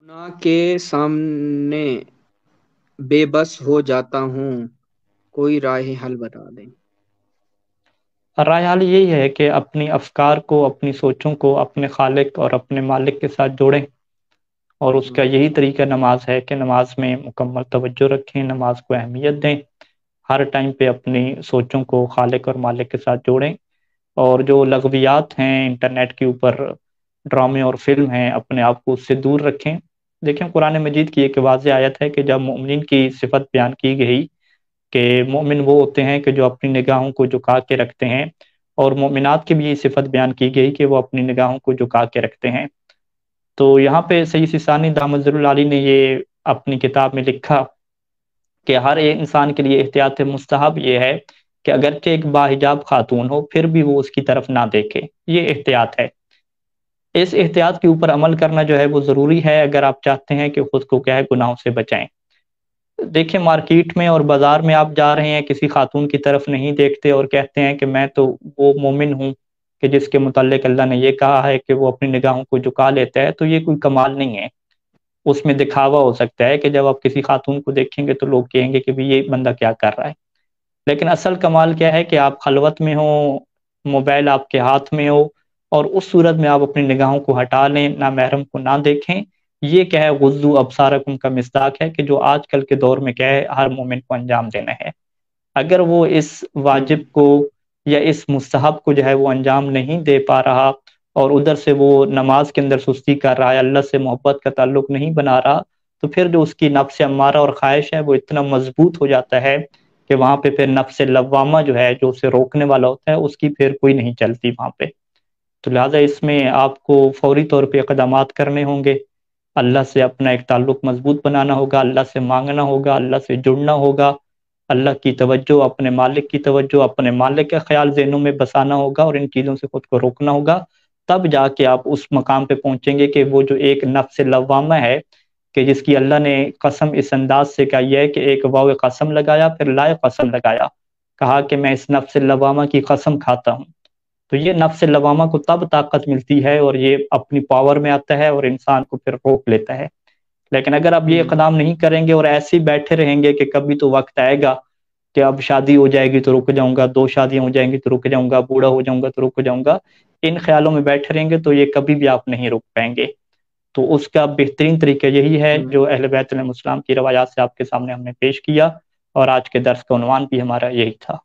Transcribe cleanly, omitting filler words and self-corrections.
گناہ کے سامنے بے بس ہو جاتا ہوں، کوئی راہ حل بتا دیں۔ رائے حل یہی ہے کہ اپنی افکار کو، اپنی سوچوں کو اپنے خالق اور اپنے مالک کے ساتھ جوڑیں، اور اس کا یہی طریقہ نماز ہے کہ نماز میں مکمل توجہ رکھیں، نماز کو اہمیت دیں، ہر ٹائم پہ اپنی سوچوں کو خالق اور مالک کے ساتھ جوڑیں، اور جو لغویات ہیں انٹرنیٹ کے اوپر، ڈرامے اور فلم ہیں، اپنے آپ کو اس سے دور رکھیں۔ دیکھیں قرآن مجید کی ایک واضح آیت ہے کہ جب مومنین کی صفت بیان کی گئی کہ مومن وہ ہوتے ہیں کہ جو اپنی نگاہوں کو جھکا کے رکھتے ہیں، اور مومنات کی بھی یہ صفت بیان کی گئی کہ وہ اپنی نگاہوں کو جھکا کے رکھتے ہیں۔ تو یہاں پہ سید سیستانی دامت العالی نے یہ اپنی کتاب میں لکھا کہ ہر ایک انسان کے لیے احتیاط مستحب یہ ہے کہ اگرچہ ایک باحجاب خاتون ہو پھر بھی وہ اس کی طرف نہ دیکھے، یہ احتیاط ہے۔ اس احتیاط کے اوپر عمل کرنا جو ہے وہ ضروری ہے اگر آپ چاہتے ہیں کہ خود کو کیا ہے گناہوں سے بچائیں۔ دیکھیں مارکیٹ میں اور بازار میں آپ جا رہے ہیں، کسی خاتون کی طرف نہیں دیکھتے اور کہتے ہیں کہ میں تو وہ مومن ہوں کہ جس کے متعلق اللہ نے یہ کہا ہے کہ وہ اپنی نگاہوں کو جھکا لیتا ہے، تو یہ کوئی کمال نہیں ہے۔ اس میں دکھاوا ہو سکتا ہے کہ جب آپ کسی خاتون کو دیکھیں گے تو لوگ کہیں گے کہ بھی یہ بندہ کیا کر رہا ہے، لیکن اصل کمال کیا ہے کہ آپ خلوت میں ہو، موبائل آپ کے ہاتھ میں ہو، اور اس صورت میں آپ اپنی نگاہوں کو ہٹا لیں، نہ محرم کو نہ دیکھیں۔ یہ کیا ہے غضوا ابصارکم کا مصداق ہے کہ جو آج کل کے دور میں کیا ہے ہر مومن کو انجام دینا ہے۔ اگر وہ اس واجب کو یا اس مستحب کو جو ہے وہ انجام نہیں دے پا رہا، اور ادھر سے وہ نماز کے اندر سستی کر رہا ہے، اللہ سے محبت کا تعلق نہیں بنا رہا، تو پھر جو اس کی نفس امارہ اور خواہش ہے وہ اتنا مضبوط ہو جاتا ہے کہ وہاں پہ پھر نفس لوامہ جو ہے جو اسے روکنے والا ہوتا ہے اس کی پھر کوئی نہیں چلتی وہاں پہ۔ تو لہٰذا اس میں آپ کو فوری طور پہ اقدامات کرنے ہوں گے، اللہ سے اپنا ایک تعلق مضبوط بنانا ہوگا، اللہ سے مانگنا ہوگا، اللہ سے جڑنا ہوگا، اللہ کی توجہ، اپنے مالک کی توجہ، اپنے مالک کا خیال ذہنوں میں بسانا ہوگا، اور ان چیزوں سے خود کو روکنا ہوگا۔ تب جا کے آپ اس مقام پہ پہنچیں گے کہ وہ جو ایک نفس لوامہ ہے کہ جس کی اللہ نے قسم اس انداز سے کہی ہے کہ ایک واو قسم لگایا پھر لائے قسم لگایا، کہا کہ میں اس نفس لوامہ کی قسم کھاتا ہوں۔ تو یہ نفس لوامہ کو تب طاقت ملتی ہے اور یہ اپنی پاور میں آتا ہے اور انسان کو پھر روک لیتا ہے۔ لیکن اگر آپ یہ اقدام نہیں کریں گے اور ایسے ہی بیٹھے رہیں گے کہ کبھی تو وقت آئے گا کہ اب شادی ہو جائے گی تو رک جاؤں گا، دو شادیاں ہو جائیں گی تو رک جاؤں گا، بوڑھا ہو جاؤں گا تو رک جاؤں گا، ان خیالوں میں بیٹھے رہیں گے تو یہ کبھی بھی آپ نہیں رک پائیں گے۔ تو اس کا بہترین طریقہ یہی ہے جو اہل بیت علیہ السلام کی روایات سے آپ کے سامنے ہم نے پیش کیا، اور آج کے درس کا عنوان بھی ہمارا یہی تھا۔